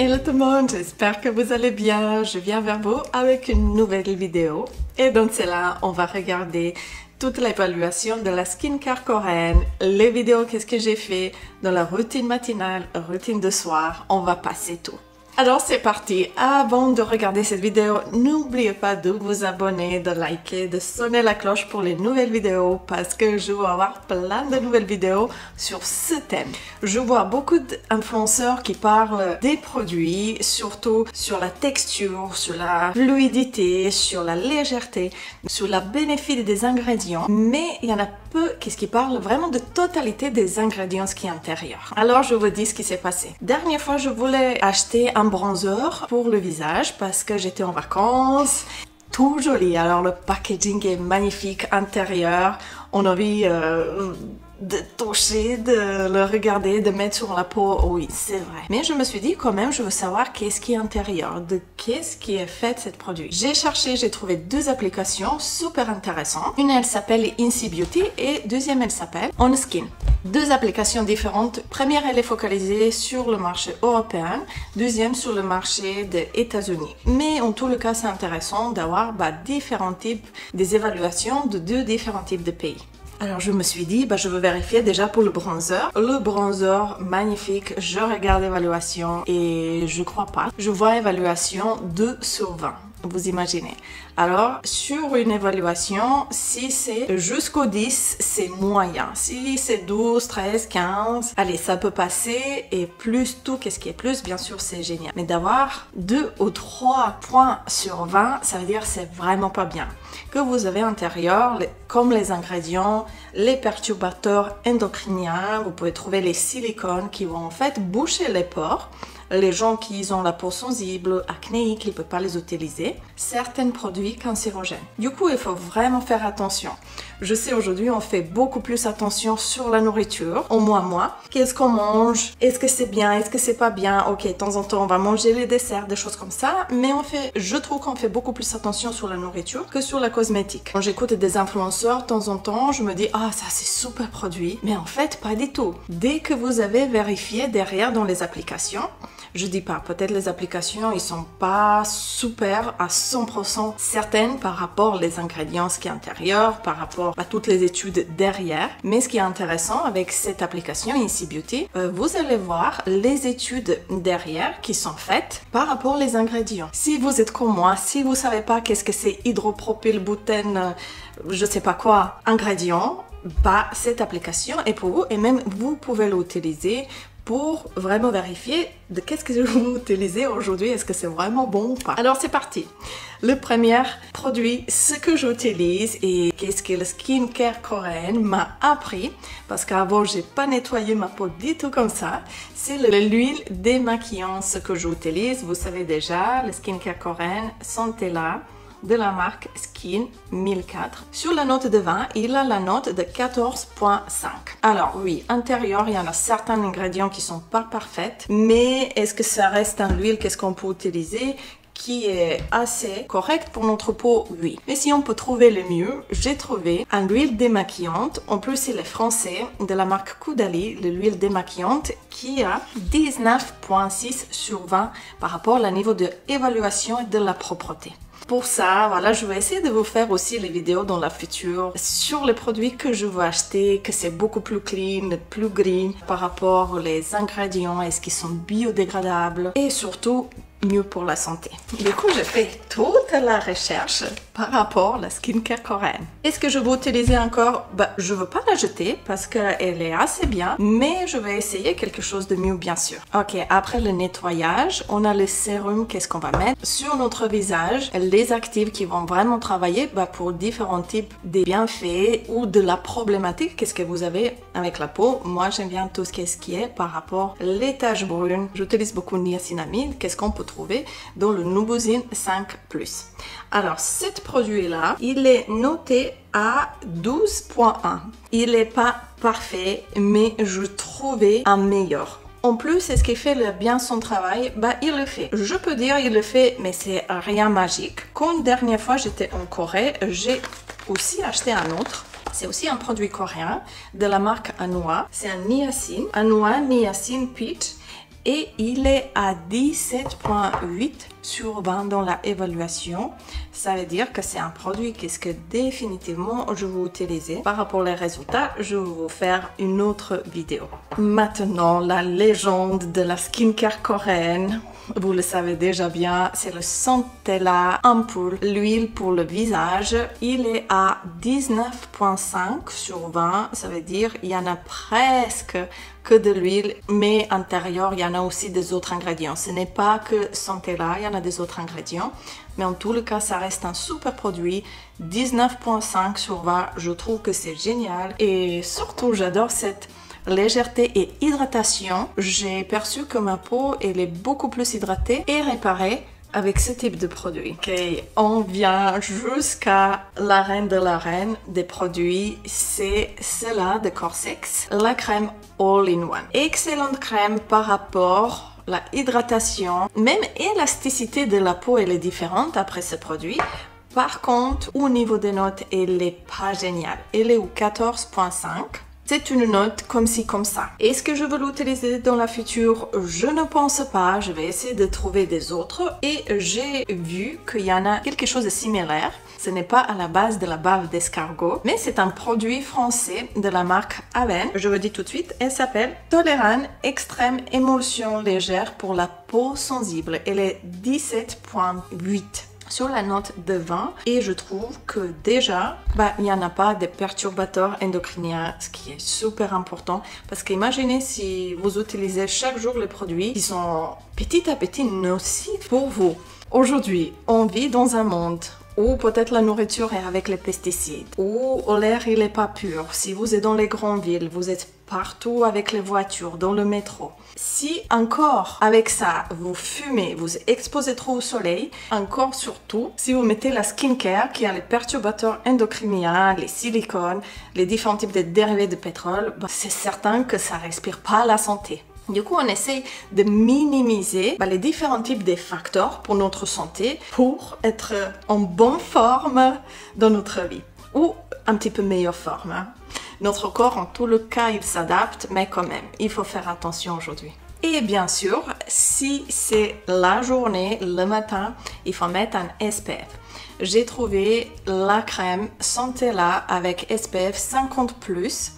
Hello tout le monde, j'espère que vous allez bien. Je viens vers vous avec une nouvelle vidéo. Et dans celle-là, on va regarder toute l'évaluation de la skincare coréenne, les vidéos, qu'est-ce que j'ai fait dans la routine matinale, routine de soir. On va passer tout. Alors c'est parti, avant de regarder cette vidéo, n'oubliez pas de vous abonner, de liker, de sonner la cloche pour les nouvelles vidéos parce que je vais avoir plein de nouvelles vidéos sur ce thème. Je vois beaucoup d'influenceurs qui parlent des produits, surtout sur la texture, sur la fluidité, sur la légèreté, sur la bénéfice des ingrédients, mais il y en a peu qui parlent vraiment de totalité des ingrédients qui est intérieur. Alors je vous dis ce qui s'est passé. Dernière fois, je voulais acheter un bronzer pour le visage parce que j'étais en vacances. Tout joli. Alors le packaging est magnifique intérieur. On a envie de toucher, de le regarder, de mettre sur la peau. Oui, c'est vrai. Mais je me suis dit quand même, je veux savoir qu'est-ce qui est intérieur, de qu'est-ce qui est fait de ce produit. J'ai cherché, j'ai trouvé deux applications super intéressantes. Une, elle s'appelle Insi Beauty et deuxième, elle s'appelle On Skin. Deux applications différentes. Première, elle est focalisée sur le marché européen. Deuxième, sur le marché des États-Unis. Mais en tout le cas, c'est intéressant d'avoir différents types des évaluations de deux différents types de pays. Alors je me suis dit, je veux vérifier déjà pour le bronzer. Le bronzer, magnifique, je regarde l'évaluation et je crois pas. Je vois évaluation 2 sur 20. Vous imaginez. Alors, sur une évaluation, si c'est jusqu'au 10, c'est moyen. Si c'est 12, 13, 15, allez, ça peut passer. Et plus tout, qu'est-ce qui est plus, bien sûr, c'est génial. Mais d'avoir 2 ou 3 points sur 20, ça veut dire que c'est vraiment pas bien. Que vous avez à l'intérieur, comme les ingrédients, les perturbateurs endocriniens, vous pouvez trouver les silicones qui vont en fait boucher les pores. Les gens qui ont la peau sensible, acnéique, ils ne peuvent pas les utiliser. Certains produits cancérogènes. Du coup, il faut vraiment faire attention. Je sais aujourd'hui, on fait beaucoup plus attention sur la nourriture, au moins moi. Qu'est-ce qu'on mange? Est-ce que c'est bien? Est-ce que c'est pas bien? Ok, de temps en temps, on va manger les desserts, des choses comme ça. Mais je trouve qu'on fait beaucoup plus attention sur la nourriture que sur la cosmétique. Quand j'écoute des influenceurs, de temps en temps, je me dis, ah, ça c'est super produit. Mais en fait, pas du tout. Dès que vous avez vérifié derrière dans les applications, je dis pas, peut-être les applications, ils sont pas super à 100% certaines par rapport aux ingrédients qui est intérieur, par rapport à toutes les études derrière. Mais ce qui est intéressant avec cette application Insi Beauty, vous allez voir les études derrière qui sont faites par rapport aux ingrédients. Si vous êtes comme moi, si vous savez pas qu'est-ce que c'est hydropropylbutène, je sais pas quoi, ingrédients, cette application est pour vous et même vous pouvez l'utiliser pour vraiment vérifier de qu'est-ce que je vais utiliser aujourd'hui, est-ce que c'est vraiment bon ou pas. Alors c'est parti. Le premier produit, ce que j'utilise et qu'est-ce que le skincare coréenne m'a appris, parce qu'avant j'ai pas nettoyé ma peau du tout comme ça, c'est l'huile démaquillante, ce que j'utilise. Vous savez déjà, le skincare coréenne, Centella, de la marque Skin 1004. Sur la note de 20, il a la note de 14.5. Alors oui, intérieur, il y en a certains ingrédients qui sont pas parfaits, mais est-ce que ça reste un huile, qu'est-ce qu'on peut utiliser qui est assez correct pour notre peau? Oui. Mais si on peut trouver le mieux, j'ai trouvé un huile démaquillante. En plus, il est français, de la marque Caudalie, l'huile démaquillante, qui a 19.6 sur 20 par rapport au niveau de évaluation de la propreté. Pour ça, voilà, je vais essayer de vous faire aussi les vidéos dans la future sur les produits que je veux acheter, que c'est beaucoup plus clean, plus green par rapport aux ingrédients, est-ce qu'ils sont biodégradables et surtout mieux pour la santé. Du coup, j'ai fait toute la recherche par rapport à la skincare coréenne. Est-ce que je vais utiliser encore? Je veux pas la jeter parce qu'elle est assez bien, mais je vais essayer quelque chose de mieux, bien sûr. Ok, après le nettoyage, on a le sérum, qu'est-ce qu'on va mettre sur notre visage, les actifs qui vont vraiment travailler pour différents types de bienfaits ou de la problématique, qu'est-ce que vous avez avec la peau. Moi, j'aime bien tout ce qui est par rapport aux taches brunes. J'utilise beaucoup de niacinamide, qu'est-ce qu'on peut trouver dans le Numbusin 5+. Alors, ce produit-là, il est noté à 12.1. Il n'est pas parfait, mais je trouvais un meilleur. En plus, est-ce qu'il fait bien son travail? Il le fait. Je peux dire il le fait, mais c'est rien magique. Quand dernière fois j'étais en Corée, j'ai aussi acheté un autre. C'est aussi un produit coréen de la marque Anua. C'est un niacin, Anua Niacin Peach. et il est à 17,8 sur 20 dans la évaluation. Ça veut dire que c'est un produit que définitivement je vais utiliser. Par rapport aux résultats, je vais vous faire une autre vidéo. Maintenant, la légende de la skincare coréenne. Vous le savez déjà bien, c'est le Centella Ampoule, l'huile pour le visage. Il est à 19,5 sur 20, ça veut dire il y en a presque que de l'huile, mais à l'intérieur, il y en a aussi des autres ingrédients. Ce n'est pas que Centella, il y en a des autres ingrédients, mais en tout le cas, ça reste un super produit. 19,5 sur 20, je trouve que c'est génial et surtout, j'adore cette légèreté et hydratation. J'ai perçu que ma peau elle est beaucoup plus hydratée et réparée avec ce type de produit. Ok, on vient jusqu'à la reine de la reine des produits, c'est celle-là de Corsex, la crème All-in-One. Excellente crème par rapport à la hydratation, même élasticité de la peau elle est différente après ce produit. Par contre, au niveau des notes, elle n'est pas géniale. Elle est au 14,5. C'est une note comme ci, comme ça. Est-ce que je veux l'utiliser dans la future? Je ne pense pas. Je vais essayer de trouver des autres. Et j'ai vu qu'il y en a quelque chose de similaire. Ce n'est pas à la base de la bave d'escargot, mais c'est un produit français de la marque Aven. Je vous dis tout de suite, elle s'appelle Toleran Extrême Émulsion Légère pour la peau sensible. Elle est 17,8. sur la note de 20 et je trouve que déjà il n'y en a pas de perturbateurs endocriniens, ce qui est super important parce qu'imaginez si vous utilisez chaque jour les produits qui sont petit à petit nocifs pour vous. Aujourd'hui, on vit dans un monde ou peut-être la nourriture est avec les pesticides, ou l'air il n'est pas pur. Si vous êtes dans les grandes villes, vous êtes partout avec les voitures, dans le métro. Si encore avec ça, vous fumez, vous exposez trop au soleil, encore surtout, si vous mettez la skincare qui a les perturbateurs endocriniens, les silicones, les différents types de dérivés de pétrole, c'est certain que ça respire pas la santé. Du coup, on essaie de minimiser les différents types de facteurs pour notre santé pour être en bonne forme dans notre vie ou un petit peu meilleure forme. Notre corps, en tout le cas, il s'adapte, mais quand même, il faut faire attention aujourd'hui. Et bien sûr, si c'est la journée, le matin, il faut mettre un SPF. J'ai trouvé la crème Centella avec SPF 50+.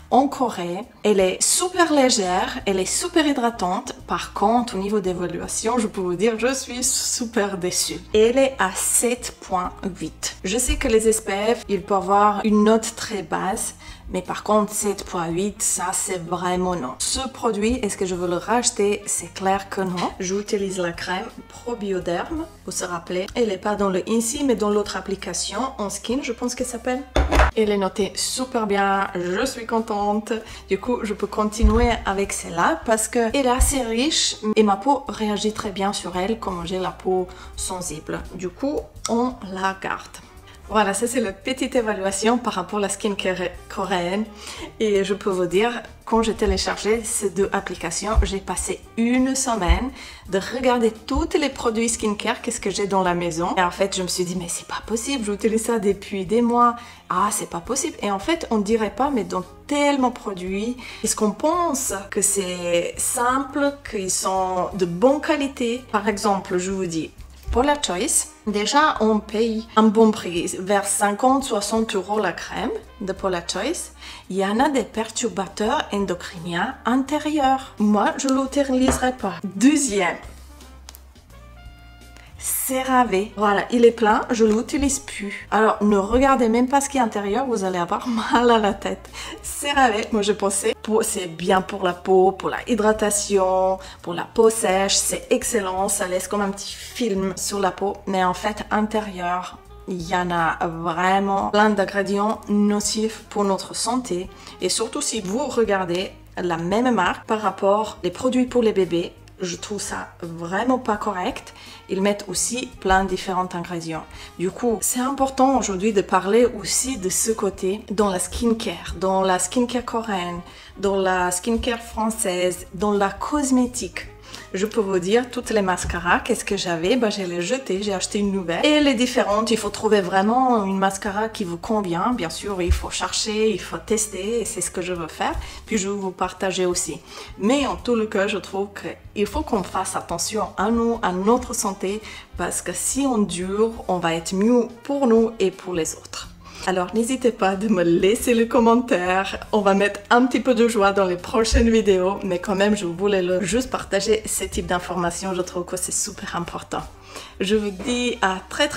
En Corée, elle est super légère, elle est super hydratante. Par contre, au niveau d'évaluation, je peux vous dire, je suis super déçue. Elle est à 7,8. Je sais que les SPF, ils peuvent avoir une note très basse, mais par contre, 7,8, ça c'est vraiment non. Ce produit, est-ce que je veux le racheter? C'est clair que non. J'utilise la crème Probioderm, vous vous rappelez. Elle n'est pas dans le INSI, mais dans l'autre application, On Skin, je pense qu'elle s'appelle. Elle est notée super bien, je suis contente. Du coup, je peux continuer avec celle-là parce qu'elle est assez riche et ma peau réagit très bien sur elle comme j'ai la peau sensible. Du coup, on la garde. Voilà, ça c'est la petite évaluation par rapport à la skincare coréenne. Et je peux vous dire, quand j'ai téléchargé ces deux applications, j'ai passé une semaine de regarder tous les produits skincare, qu'est-ce que j'ai dans la maison. Et en fait, je me suis dit, mais c'est pas possible, j'utilise ça depuis des mois. Ah, c'est pas possible. Et en fait, on dirait pas, mais dans tellement de produits, est-ce qu'on pense que c'est simple, qu'ils sont de bonne qualité? Par exemple, je vous dis, Paula Choice, déjà on paye un bon prix, vers 50-60 € la crème de Paula Choice. Il y en a des perturbateurs endocriniens intérieurs. Moi, je ne l'utiliserai pas. Deuxième, CeraVe. Voilà, il est plein, je ne l'utilise plus. Alors, ne regardez même pas ce qui est à l'intérieur, vous allez avoir mal à la tête. CeraVe, moi je pensais, c'est bien pour la peau, pour la hydratation, pour la peau sèche, c'est excellent, ça laisse comme un petit film sur la peau. Mais en fait, intérieur, il y en a vraiment plein d'ingrédients nocifs pour notre santé. Et surtout si vous regardez la même marque par rapport aux produits pour les bébés, je trouve ça vraiment pas correct. Ils mettent aussi plein de différents ingrédients. Du coup, c'est important aujourd'hui de parler aussi de ce côté dans la skincare coréenne, dans la skincare française, dans la cosmétique. je peux vous dire toutes les mascaras, qu'est-ce que j'avais, ben, je les jeté, j'ai acheté une nouvelle. Et les différentes, il faut trouver vraiment une mascara qui vous convient. Bien sûr, il faut chercher, il faut tester, et c'est ce que je veux faire. Puis je vais vous partager aussi. Mais en tout le cas, je trouve qu'il faut qu'on fasse attention à nous, à notre santé, parce que si on dure, on va être mieux pour nous et pour les autres. Alors n'hésitez pas de me laisser le commentaire, on va mettre un petit peu de joie dans les prochaines vidéos, mais quand même je voulais juste partager ce type d'informations, je trouve que c'est super important. Je vous dis à très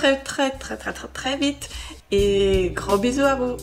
vite et gros bisous à vous.